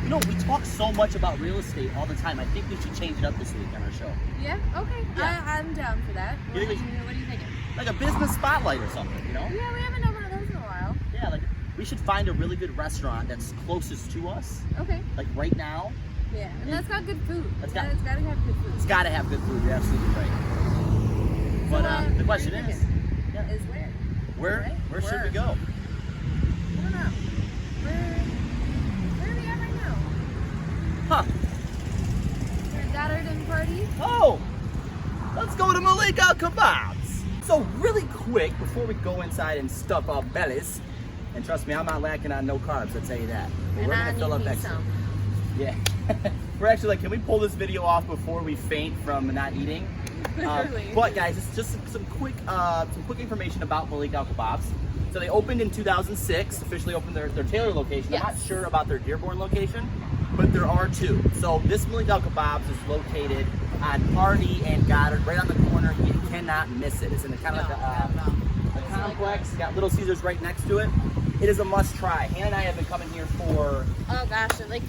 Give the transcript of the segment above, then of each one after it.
You know, we talk so much about real estate all the time. I think we should change it up this week on our show. Yeah? Okay. Yeah. I'm down for that. What are you thinking? Like a business spotlight or something, you know? Yeah, we haven't done one of those in a while. Yeah, like we should find a really good restaurant that's closest to us. Okay. Like right now. Yeah, and that's got good food. It's gotta have good food. It's got to have good food. You're absolutely right. But the question is where? Where should we go? I don't know. Where are we at right now? Huh? Your Dearborn party? Oh, let's go to Malek Al-Kabob. So really quick before we go inside and stuff our bellies, and trust me, I'm not lacking on no carbs. I'll tell you that. But And we're I gonna fill up need extra. some. Yeah. We're actually like, can we pull this video off before we faint from not eating? But guys, it's just some quick information about Malek Al-Kabob. So they opened in 2006, officially opened their Taylor location. Yes. I'm not sure about their Dearborn location, but there are two. So this Malek Al-Kabob is located on Hardy and Goddard, right on the corner. You cannot miss it. It's in the kind of the complex. Got Little Caesars right next to it. It is a must try. Hannah and I have been coming here for, oh gosh, like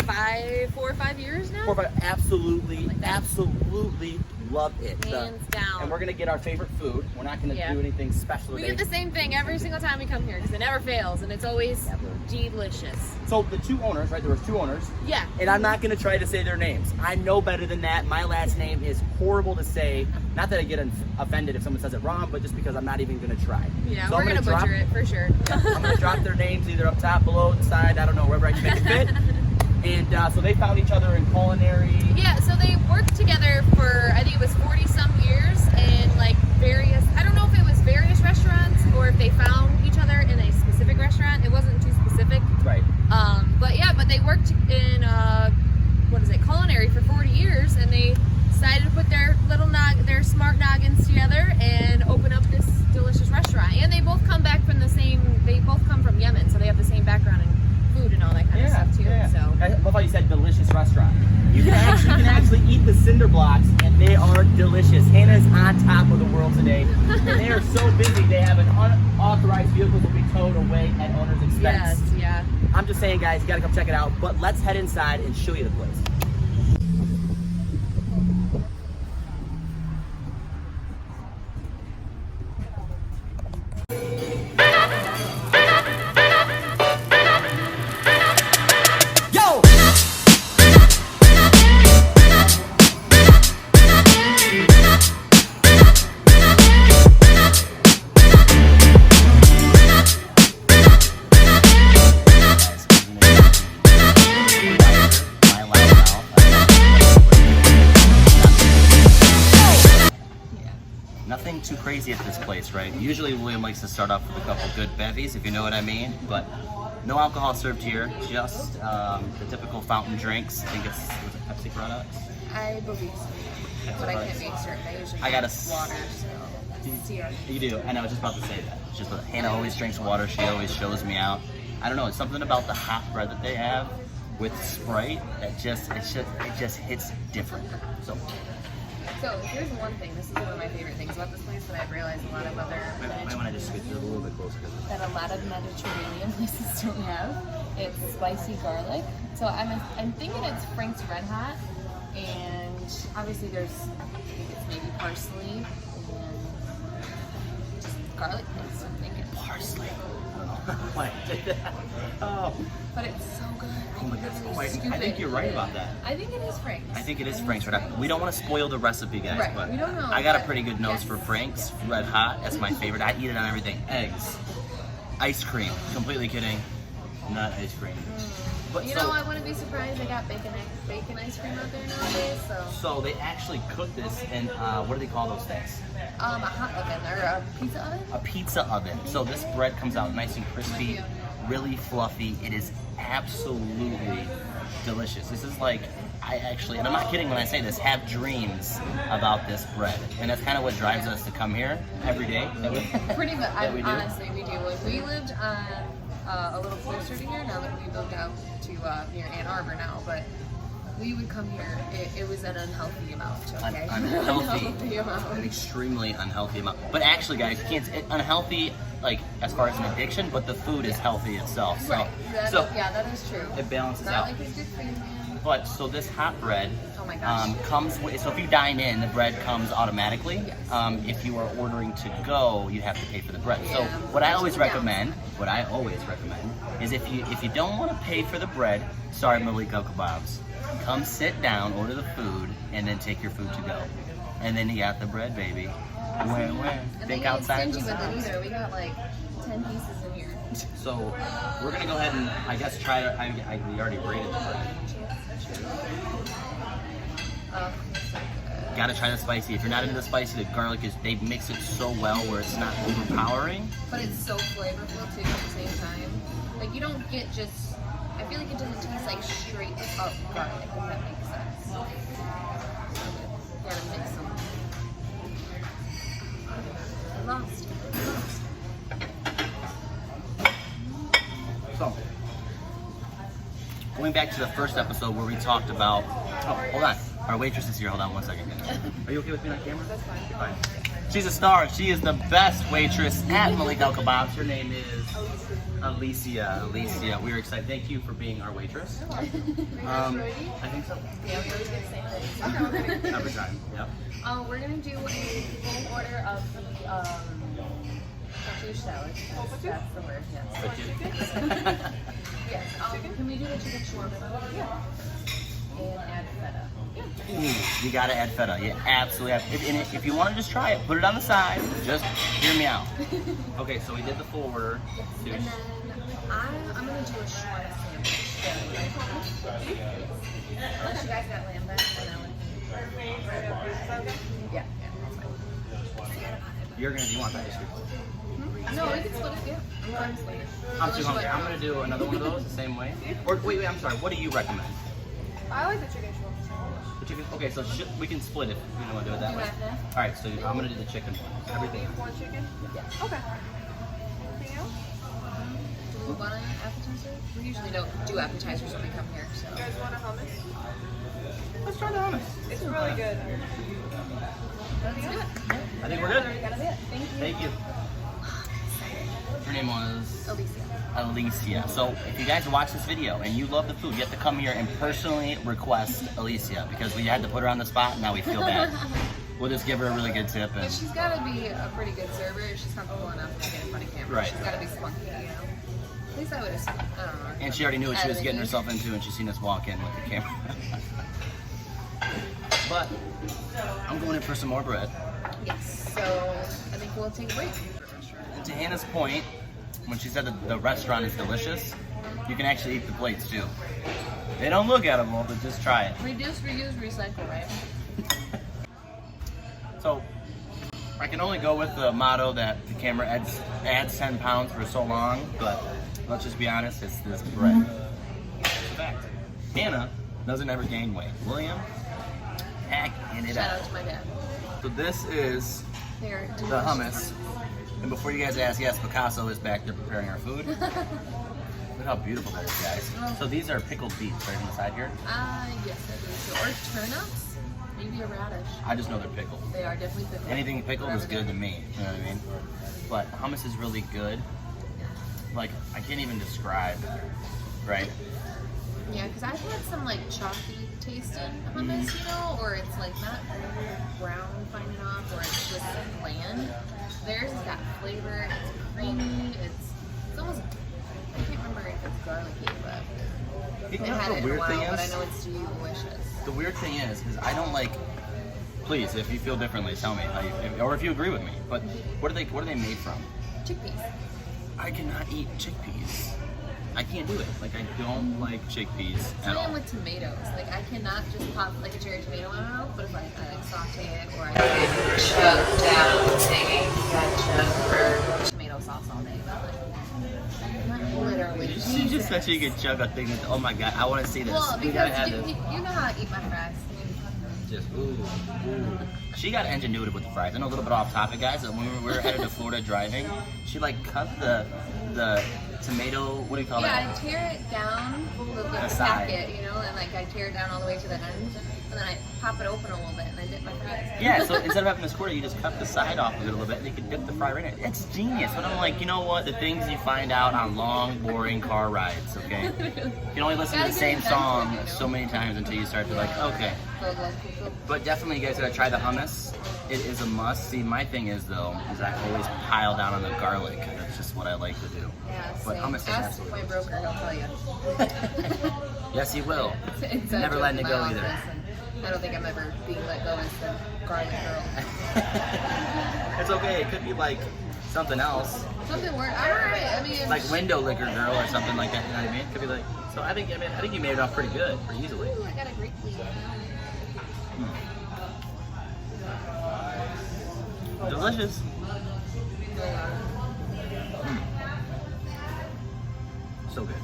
4 or 5 years now? 4 or 5, absolutely love it. Hands down. And we're gonna get our favorite food. We're not gonna do anything special We today. get the same thing every single time we come here because it never fails and it's always delicious. So the two owners, right? There was two owners. Yeah. And I'm not gonna try to say their names. I know better than that. My last name is horrible to say. Not that I get offended if someone says it wrong, but just because I'm not even gonna try. Yeah, so we're gonna butcher it for sure. I'm gonna drop their names either up top, below, side. I don't know, wherever I can make it fit. And so they found each other in culinary. Yeah, so they worked together for, I think it was 40 some years in like various, I don't know if it was various restaurants or if they found each other in a specific restaurant. It wasn't too specific. Right. But they worked in, culinary for 40 years and they decided to put their their smart noggins together and open up this delicious restaurant. And they both come from Yemen, so they have the same background in food and all that kind of stuff too. Yeah. So I love how you said delicious restaurant. You can actually eat the cinder blocks, and they are delicious. Hannah's on top of the world today, and they are so busy. They have an unauthorized vehicle will be towed away at owner's expense. yes, yeah. I'm just saying, guys, you gotta come check it out. But let's head inside and show you the place. Nothing too crazy at this place, right? Usually William likes to start off with a couple good bevies, if you know what I mean, but no alcohol served here, just the typical fountain drinks. I think was it Pepsi products? I believe so, but I can't make certain. I usually I got water, so You do, and I was just about to say that. It's just Hannah always drinks water, she always shows me out. I don't know, it's something about the hot bread that they have with Sprite that it just hits different. So here's one thing. This is one of my favorite things about this place that I've realized a lot of other I want to just switch it a little bit closer. that a lot of Mediterranean places don't have. It's spicy garlic. So I'm thinking it's Frank's Red Hot, and obviously I think it's maybe parsley and just garlic paste. I'm thinking Parsley. I don't know why I did that. Oh. But it's so good. Oh my God, I think you're right about that. I think it is Frank's. I think it is Frank's Red Hot. We don't want to spoil the recipe, guys, Right, but we don't know, I got a but pretty good nose for Frank's Red Hot. That's my favorite. I eat it on everything. Eggs, ice cream. Completely kidding. Not ice cream. But you know, I wouldn't be surprised they got bacon ice cream out there nowadays. So they actually cook this in what do they call those things? A hot oven or a pizza oven. A pizza oven. So this bread comes out nice and crispy, really fluffy. It is absolutely delicious. This is like, and I'm not kidding when I say this, have dreams about this bread. And that's kind of what drives us to come here every day. Pretty much, honestly, we do. Like, we lived on a little closer to here now that we moved out to near Ann Arbor now, but we would come here. It was an unhealthy amount, okay? Unhealthy amount. An extremely unhealthy amount. But actually, guys, unhealthy, like, as far as an addiction, but the food is healthy itself. So, right. That is true. It balances Not out. like it's good for you, man. But so this hot bread Oh my gosh. comes with, so if you dine in, the bread comes automatically. Yes. If you are ordering to go, you have to pay for the bread. So Yeah. what I always That's the recommend, is if you don't want to pay for the bread, start Malika Kebabs. Come sit down, order the food, and then take your food to go. And then you got the bread, baby. Where? And Think they ain't outside the stingy with it size. either. We got like 10 pieces in here. So we're gonna go ahead and I guess try to. We already braided the bread. Oh, so good. Gotta try the spicy. If you're not into the spicy, the garlic is, they mix it so well where it's not overpowering. But it's so flavorful too at the same time. Like you don't get just, I feel like it doesn't taste like straight up garlic, if that makes sense. So good. You gotta mix them. I lost. So, going back to the first episode where we talked about, oh, hold on. Our waitress is here. Hold on one second. Are you okay with being on camera? That's fine. Fine. She's a star. She is the best waitress at Malek Al-Kabob. Her name is Alicia. Alicia, we're excited. Thank you for being our waitress. I think so. Yeah, we always get the same thing. Every time. Yep. We're gonna do a full order of the fish salad. That's the word. Yes. But Yes. Can we do the chicken shawarma? Yeah. And add feta. Ooh, you gotta add feta. You absolutely have. If you want to just try it, put it on the side. Just hear me out. Okay, so we did the full order. And then I'm gonna do a shawarma sandwich. Unless you guys got lamb back, then I would. Yeah, that's fine. You want that issue? No, we can split it. Yeah, I'm fine splitting it. I'm too hungry. I'm gonna do another one of those the same way. Or wait, I'm sorry. What do you recommend? I like the chicken shawarma sandwich. The chicken. Okay, so we can split it if we don't want to do it that Do way. that then? All right, so I'm gonna do the chicken one. Everything. One chicken? Yeah. Okay. Anything else? Do we want an appetizer? We usually don't do appetizers when we come here, so. You guys want a hummus? Let's try the hummus. It's really good. That's good. I think we're good. That's it. Thank you. Thank you. Her name was Alicia. Alicia. So if you guys watch this video and you love the food, you have to come here and personally request Alicia because we had to put her on the spot and now we feel bad. We'll just give her a really good tip. But And she's got to be a pretty good server. She's comfortable enough to get in front of camera. Right. She's got to be spunky, you know. At least I would assume. I don't know. and she already knew what she was getting Editing. herself into and she's seen us walk in with the camera. But I'm going in for some more bread. Yes. So I think we'll take a break. And to Hannah's point, when she said that the restaurant is delicious, you can actually eat the plates too. They don't look edible, but just try it. Reduce, reuse, recycle, right? So, I can only go with the motto that the camera adds 10 pounds for so long, but let's just be honest, it's this bread. It's a fact. Hannah doesn't ever gain weight. William, hacking it Shout out. out to my dad. So this is They're the delicious. hummus. And before you guys ask, yes, Picasso is back there preparing our food. Look how beautiful that is, guys. So these are pickled beets right on the side here. Yes, I do. So, or turnips, maybe a radish. I just know they're pickled. They are definitely pickled. Anything pickled is Whatever good to me, you know what I mean? But hummus is really good. Like, I can't even describe, right? Yeah, because I've had some like chalky taste in hummus, you know, or it's like not brown fine enough, or it's just bland. Theirs has got flavor, it's creamy, it's almost, I can't remember if it's garlicky, but You I know had what it the in a weird while, thing but I is? know it's delicious. The weird thing is I don't like. Please, if you feel differently, tell me. How you, or if you agree with me. But what are they made from? Chickpeas. I cannot eat chickpeas. I can't do it. Like I don't like chickpeas at Same all. with tomatoes. Like I cannot just pop like a cherry tomato in my mouth, but if I like saute it or I chug down ketchup or tomato sauce all day, but like not literally. She just said she could chug a thing. Oh my god, I want to see this. Well, We gotta because have you this. know how I eat my fries. Just ooh. She got ingenuity with the fries. I know a little bit off topic, guys. When we were headed to Florida driving, she like cut the tomato, what do you call Yeah, that? I tear it down, the side. packet, you know, and like I tear it down all the way to the end, and then I pop it open a little bit, and I dip my fries. Yeah, so instead of having this quarter, you just cut the side off of it a little bit, and you can dip the fry right in it. It's genius. But I'm like, you know what? The things you find out on long, boring car rides, okay? You can only listen to the same song so many times until you start to like, okay. But definitely you guys gotta try the hummus. It is a must. See, my thing is though, is I always pile down on the garlic. That's just what I like to do. Yeah, But same. hummus is Ask absolutely my broker, he'll tell you. Yes, he will. It's Never a letting it joke go in my either. office, and I don't think I'm ever being let go as the garlic girl. It's okay. It could be like something else, Something weird. Alright, I mean, like window liquor girl or something like that. You know what I mean? It could be like. So I think you made it off pretty good, pretty easily. Ooh, I got a great lead. Delicious. So good.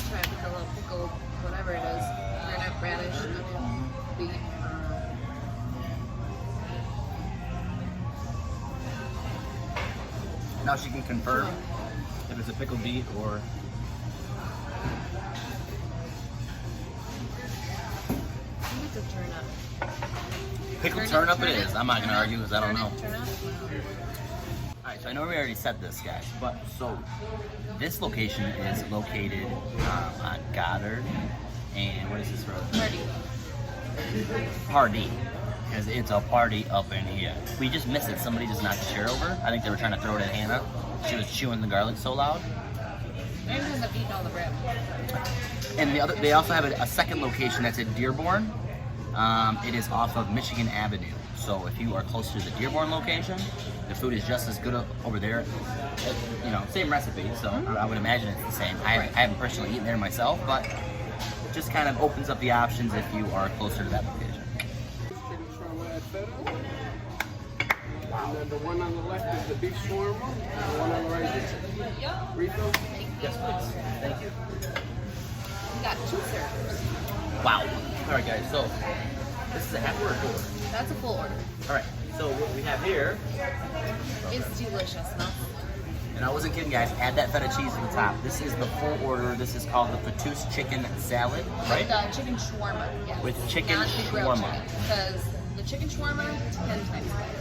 Try to pick a little pickle, whatever it is. Turnip, radish, onion, beet. Now she can confirm if it's a pickled beet or. I think it's a turnip. Pickled turnip it is. I'm not going to argue because I don't know. Turnip? Alright, so I know we already said this, guys, but so this location is located on Goddard and what is this road? Party. Party. Because it's a party up in here. We just missed it. Somebody just knocked a chair over. I think they were trying to throw it at Hannah. She was chewing the garlic so loud. Maybe end up eating all the bread. And they also have a second location that's at Dearborn. It is off of Michigan Avenue. So if you are close to the Dearborn location, the food is just as good over there. You know, same recipe, so I would imagine it's the same. I haven't personally eaten there myself, but it just kind of opens up the options if you are closer to that location. And then the one on the left is the beef shawarma, and the one on the right is refill. Yes, please. Thank you. We got 2 servers. Wow. All right, guys. So this is a half order tour. That's a full order. All right. So what we have here, It's delicious, no? and I wasn't kidding, guys. Add that feta cheese to the top. This is the full order. This is called the Fattoush chicken salad, right? The chicken shawarma, yes. With chicken Not the grilled shawarma. chicken, because the chicken shawarma, 10 times better.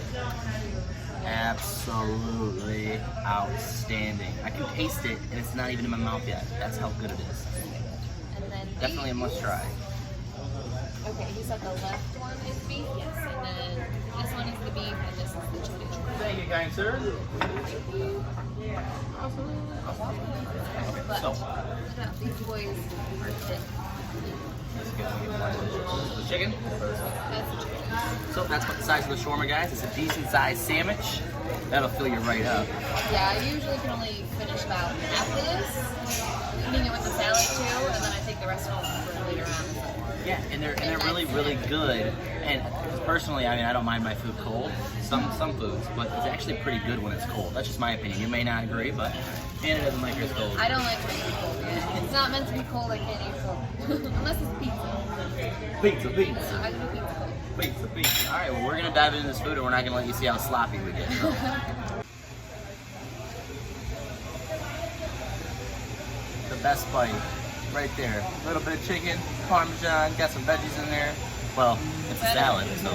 Absolutely outstanding. I can taste it, and it's not even in my mouth yet. That's how good it is. And then Definitely a must try. Okay, you said the left one is beef, yes, and then this one is the beef, and this is the chicken shawarma. Thank you, kind sir. But So, these boys are thick. let's get the chicken. That's the chicken. So that's about the size of the shawarma, guys. It's a decent sized sandwich. That'll fill you right up. Yeah, I usually can only finish about half of this, eating it with the salad too, and then I take the rest home for later on. Yeah, and they're really good. And personally, I mean, I don't mind my food cold. Some foods, but it's actually pretty good when it's cold. That's just my opinion. You may not agree, but Hannah doesn't like hers cold. I don't like my food cold. It's not meant to be cold. I can't eat cold unless it's pizza. Pizza. I can do pizza cold. Pizza. All right, well, we're gonna dive into this food, and we're not gonna let you see how sloppy we get. So. The best bite, right there. A little bit of chicken, parmesan, got some veggies in there. Well, it's a salad, so.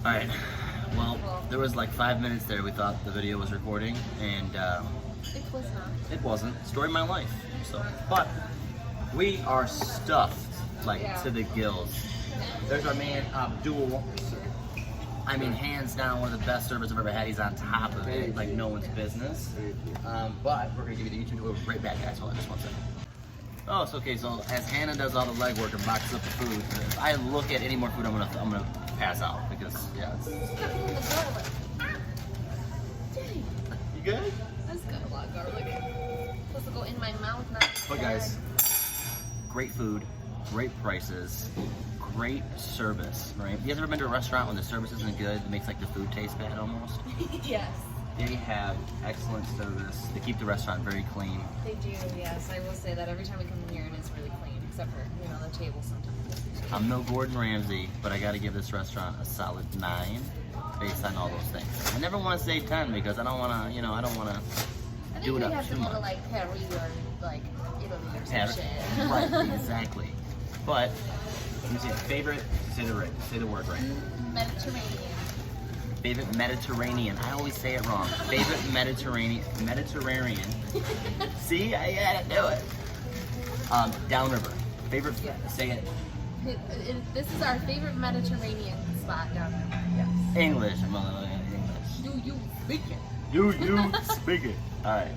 All right. Well, there was like 5 minutes there. We thought the video was recording, and It was not. it wasn't. Story of my life. So, but we are stuffed like to the gills. There's our man Abdul. I mean, hands down, one of the best servers I've ever had. He's on top of it, like no one's business. But we're gonna give you the YouTube. We'll be right back, guys. Hold on, just 1 second. Oh, it's okay. So as Hannah does all the legwork and boxes up the food, if I look at any more food, I'm gonna pass out because yeah. Dang, You good? that's got a lot of garlic. Supposed to go in my mouth, not. But guys, great food, great prices, great service, right? You guys ever been to a restaurant when the service isn't good? It makes like the food taste bad almost. Yes, They have excellent service. They keep the restaurant very clean. they do. Yes, I will say that every time we come in here, and it's really clean, except for the table sometimes. I'm no Gordon Ramsay, but I got to give this restaurant a solid 9. based on all those things. I never want to say 10 because I don't want to, you know, I don't want to I do think it we up have too to go to much. like Paris or like Italy or some Paris. shit. Right, exactly. But let me see. Favorite? Say the word right. Mediterranean. Favorite Mediterranean. I always say it wrong. Favorite Mediterranean. See, I gotta do it. Downriver. Favorite. Say it. This is our favorite Mediterranean spot down there. Yes. English. English. Do you speak it? You speak it. All right.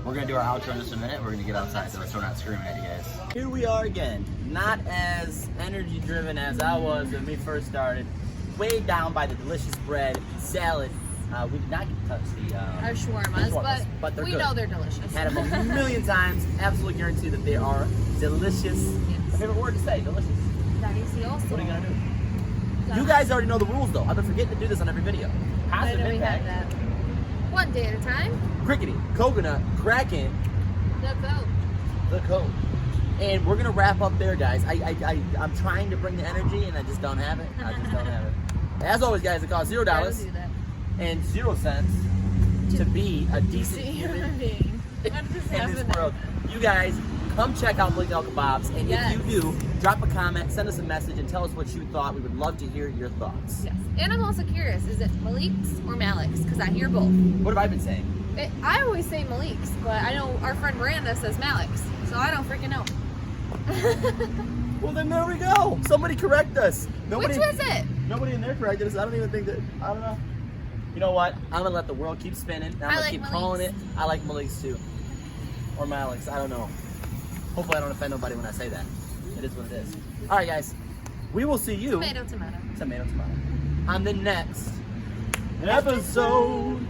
We're gonna do our outro in just a minute. We're gonna get outside so we're not screaming at you guys. Here we are again. Not as energy driven as I was when we first started. Way down by the delicious bread, salad. We did not get to touch the Our shawarmas, but they're we good. know they're delicious. Had them a million times. Absolutely guarantee that they are delicious. Yes. My favorite word to say, delicious. Delicioso. What are you gonna do? You guys already know the rules though. I've been forgetting to do this on every video. I Positive know we have impact. that. One day at a time. Crickety, coconut, cracking, the code. And we're gonna wrap up there, guys. I'm trying to bring the energy and I just don't have it. I just don't have it. As always, guys, it costs $0 Do that. and 0 cents to be a decent human being. What just in this happened? world. You guys, come check out Malek Al-Kabobs, and Yes. if you do, drop a comment, send us a message, and tell us what you thought. We would love to hear your thoughts. Yes. And I'm also curious, is it Malik's or Malek's? Because I hear both. What have I been saying? I always say Malik's, but I know our friend Miranda says Malek's, so I don't freaking know. Well, then there we go. Somebody correct us. Which was it? Nobody in there corrected us. I don't even think that. I don't know. You know what? I'm gonna let the world keep spinning. I'm gonna like keep Malik's. calling it. I like Malik's too, or Malik's. I don't know. Hopefully, I don't offend nobody when I say that. It is what it is. All right, guys. We will see you. Tomato. Tomato. On the next episode.